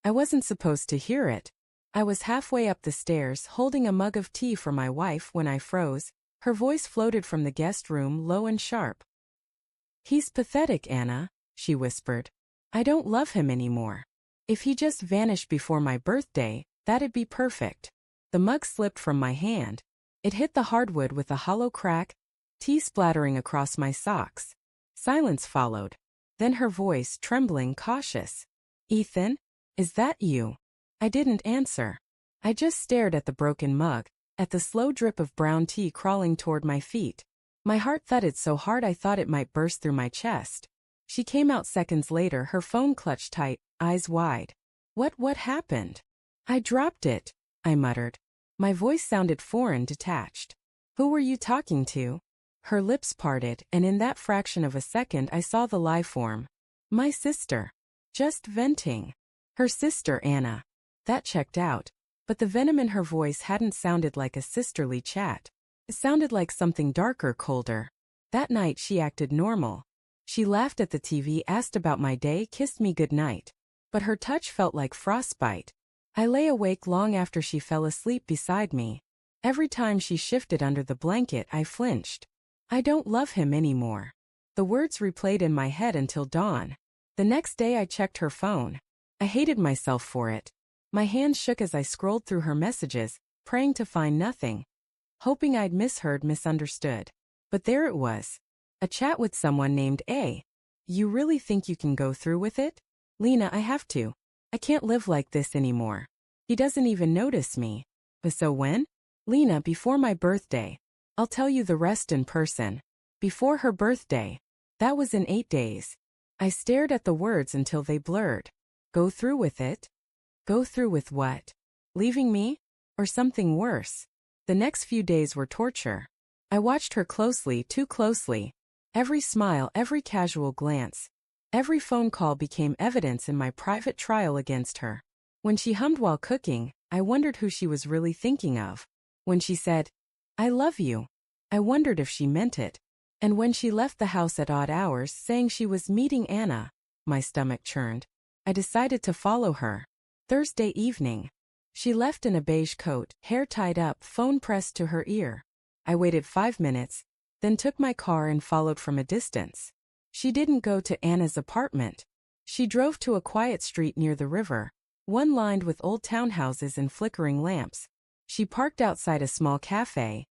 I wasn't supposed to hear it. I was halfway up the stairs holding a mug of tea for my wife when I froze. Her voice floated from the guest room low and sharp. "He's pathetic, Anna," she whispered. "I don't love him anymore. If he just vanished before my birthday, that'd be perfect." The mug slipped from my hand. It hit the hardwood with a hollow crack, tea splattering across my socks. Silence followed. Then her voice, trembling, cautious. "Ethan? Is that you?" I didn't answer. I just stared at the broken mug, at the slow drip of brown tea crawling toward my feet. My heart thudded so hard I thought it might burst through my chest. She came out seconds later, her phone clutched tight, eyes wide. What happened?" "I dropped it," I muttered. My voice sounded foreign, detached. "Who were you talking to?" Her lips parted, and in that fraction of a second I saw the lie form. My sister. Just venting. Her sister, Anna. That checked out. But the venom in her voice hadn't sounded like a sisterly chat. It sounded like something darker, colder. That night she acted normal. She laughed at the TV, asked about my day, kissed me goodnight. But her touch felt like frostbite. I lay awake long after she fell asleep beside me. Every time she shifted under the blanket, I flinched. "I don't love him anymore." The words replayed in my head until dawn. The next day I checked her phone. I hated myself for it. My hands shook as I scrolled through her messages, praying to find nothing. Hoping I'd misheard, misunderstood. But there it was. A chat with someone named A. "You really think you can go through with it?" "Lena, I have to. I can't live like this anymore. He doesn't even notice me." "But so when?" "Lena, before my birthday. I'll tell you the rest in person." Before her birthday. That was in 8 days. I stared at the words until they blurred. Go through with it? Go through with what? Leaving me? Or something worse? The next few days were torture. I watched her closely, too closely. Every smile, every casual glance, every phone call became evidence in my private trial against her. When she hummed while cooking, I wondered who she was really thinking of. When she said, "I love you," I wondered if she meant it. And when she left the house at odd hours saying she was meeting Anna, my stomach churned. I decided to follow her. Thursday evening. She left in a beige coat, hair tied up, phone pressed to her ear. I waited 5 minutes, then took my car and followed from a distance. She didn't go to Anna's apartment. She drove to a quiet street near the river, one lined with old townhouses and flickering lamps. She parked outside a small cafe,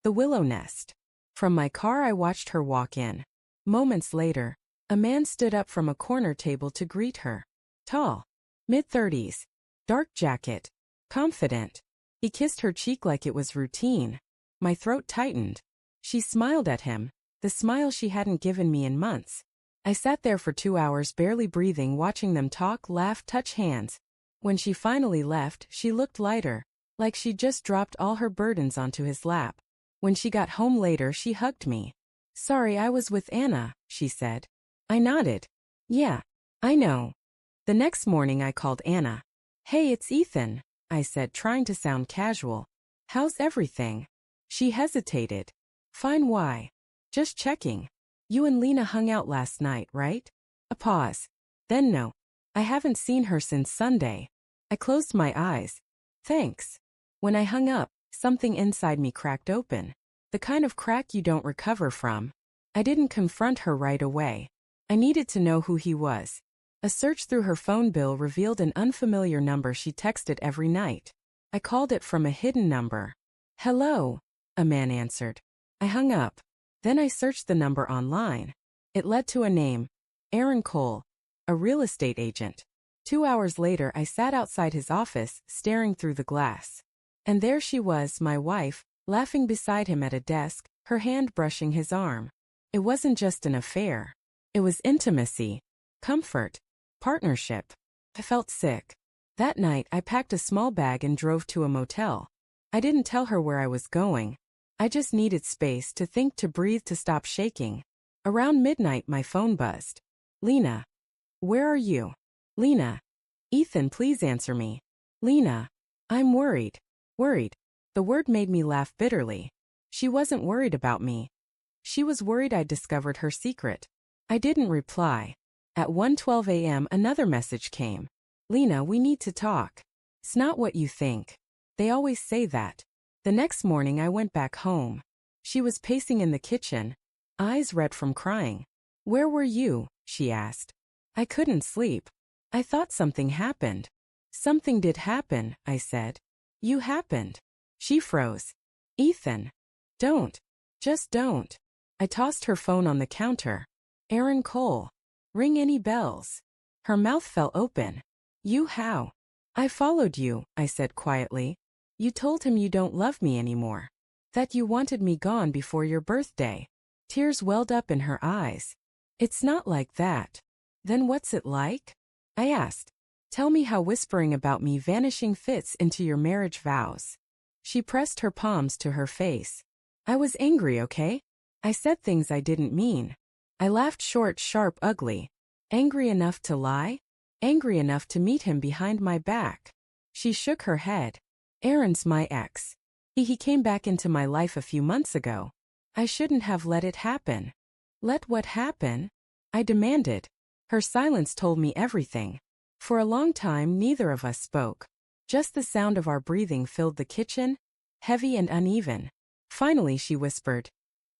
the Willow Nest. From my car I watched her walk in. Moments later, a man stood up from a corner table to greet her. Tall, mid-30s, dark jacket, confident. He kissed her cheek like it was routine. My throat tightened. She smiled at him, the smile she hadn't given me in months. I sat there for 2 hours barely breathing, watching them talk, laugh, touch hands. When she finally left, she looked lighter, like she'd just dropped all her burdens onto his lap. When she got home later, she hugged me. "Sorry, I was with Anna," she said. I nodded. "Yeah, I know." The next morning I called Anna. "Hey, it's Ethan," I said, trying to sound casual. "How's everything?" She hesitated. "Fine, why?" "Just checking. You and Lena hung out last night, right?" A pause. Then no. "I haven't seen her since Sunday." I closed my eyes. "Thanks." When I hung up, something inside me cracked open. The kind of crack you don't recover from. I didn't confront her right away. I needed to know who he was. A search through her phone bill revealed an unfamiliar number she texted every night. I called it from a hidden number. "Hello," a man answered. I hung up. Then I searched the number online. It led to a name, Aaron Cole, a real estate agent. 2 hours later I sat outside his office, staring through the glass. And there she was, my wife, laughing beside him at a desk, her hand brushing his arm. It wasn't just an affair. It was intimacy, comfort, partnership. I felt sick. That night I packed a small bag and drove to a motel. I didn't tell her where I was going. I just needed space to think, to breathe, to stop shaking. Around midnight my phone buzzed. "Lena. Where are you?" "Lena. Ethan, please answer me." "Lena. I'm worried." Worried. The word made me laugh bitterly. She wasn't worried about me. She was worried I'd discovered her secret. I didn't reply. At 1:12 a.m. another message came. Lena, we need to talk. It's not what you think. They always say that. The next morning I went back home. She was pacing in the kitchen, eyes red from crying. Where were you? She asked. I couldn't sleep. I thought something happened. Something did happen, I said. You happened. She froze. Ethan. Don't. Just don't. I tossed her phone on the counter. Aaron Cole. Ring any bells. Her mouth fell open. You how? I followed you, I said quietly. You told him you don't love me anymore. That you wanted me gone before your birthday. Tears welled up in her eyes. It's not like that. Then what's it like? I asked. Tell me how whispering about me vanishing fits into your marriage vows. She pressed her palms to her face. I was angry, okay? I said things I didn't mean. I laughed short, sharp, ugly. Angry enough to lie? Angry enough to meet him behind my back. She shook her head. Aaron's my ex. He came back into my life a few months ago. I shouldn't have let it happen. Let what happen? I demanded. Her silence told me everything. For a long time neither of us spoke. Just the sound of our breathing filled the kitchen, heavy and uneven. Finally she whispered,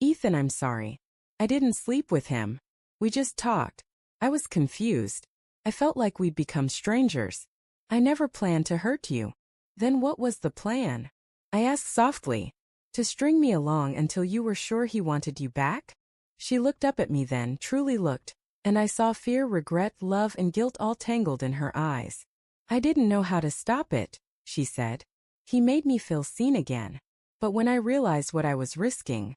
Ethan, I'm sorry. I didn't sleep with him. We just talked. I was confused. I felt like we'd become strangers. I never planned to hurt you. Then what was the plan? I asked softly. To string me along until you were sure he wanted you back? She looked up at me then, truly looked, and I saw fear, regret, love, and guilt all tangled in her eyes. I didn't know how to stop it, she said. He made me feel seen again. But when I realized what I was risking,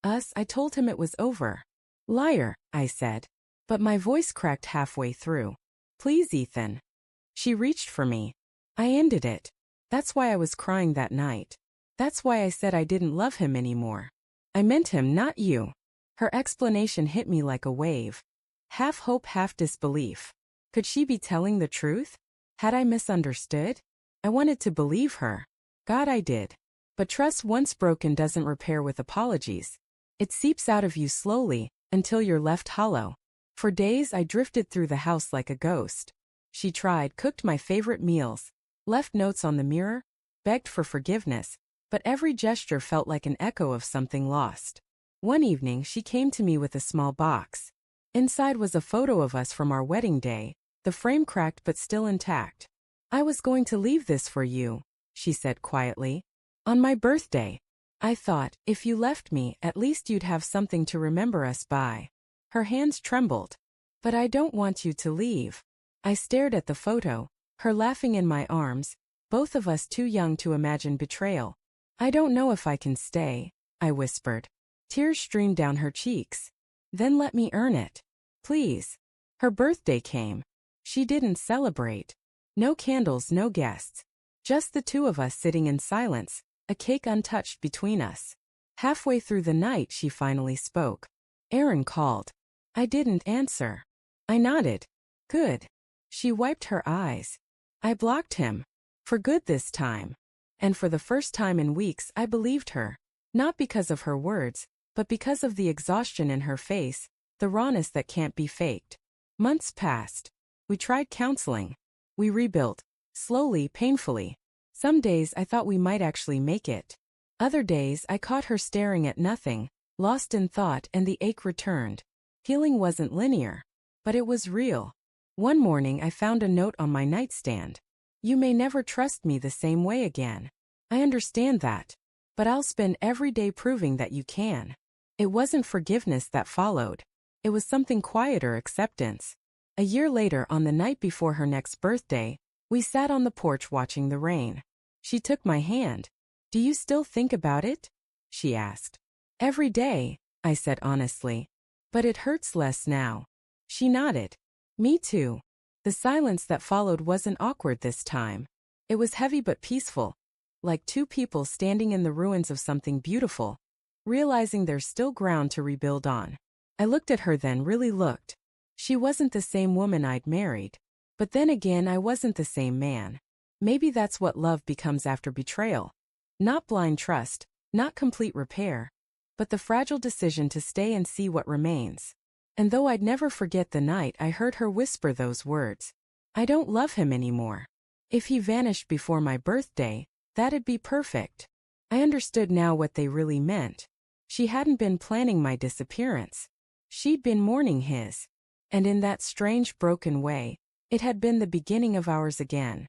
I told him it was over. Liar, I said. But my voice cracked halfway through. Please, Ethan. She reached for me. I ended it. That's why I was crying that night. That's why I said I didn't love him anymore. I meant him, not you. Her explanation hit me like a wave. Half hope, half disbelief. Could she be telling the truth? Had I misunderstood? I wanted to believe her. God, I did. But trust once broken doesn't repair with apologies. It seeps out of you slowly, until you're left hollow. For days I drifted through the house like a ghost. She tried, cooked my favorite meals, left notes on the mirror, begged for forgiveness, but every gesture felt like an echo of something lost. One evening she came to me with a small box. Inside was a photo of us from our wedding day, the frame cracked but still intact. I was going to leave this for you, she said quietly. On my birthday. I thought, if you left me, at least you'd have something to remember us by. Her hands trembled. But I don't want you to leave. I stared at the photo, her laughing in my arms, both of us too young to imagine betrayal. I don't know if I can stay, I whispered. Tears streamed down her cheeks. Then let me earn it. Please. Her birthday came. She didn't celebrate. No candles, no guests. Just the two of us sitting in silence, a cake untouched between us. Halfway through the night she finally spoke. Aaron called. I didn't answer. I nodded. Good. She wiped her eyes. I blocked him. For good this time. And for the first time in weeks I believed her. Not because of her words, but because of the exhaustion in her face, the rawness that can't be faked. Months passed. We tried counseling. We rebuilt. Slowly, painfully. Some days I thought we might actually make it. Other days I caught her staring at nothing, lost in thought, and the ache returned. Healing wasn't linear, but it was real. One morning I found a note on my nightstand. You may never trust me the same way again. I understand that. But I'll spend every day proving that you can. It wasn't forgiveness that followed. It was something quieter, acceptance. A year later, on the night before her next birthday, we sat on the porch watching the rain. She took my hand. Do you still think about it? She asked. Every day, I said honestly. But it hurts less now. She nodded. Me too. The silence that followed wasn't awkward this time. It was heavy but peaceful, like two people standing in the ruins of something beautiful, realizing there's still ground to rebuild on. I looked at her then, really looked. She wasn't the same woman I'd married. But then again, I wasn't the same man. Maybe that's what love becomes after betrayal. Not blind trust, not complete repair, but the fragile decision to stay and see what remains. And though I'd never forget the night I heard her whisper those words, I don't love him anymore. If he vanished before my birthday, that'd be perfect. I understood now what they really meant. She hadn't been planning my disappearance. She'd been mourning his. And in that strange broken way, it had been the beginning of ours again.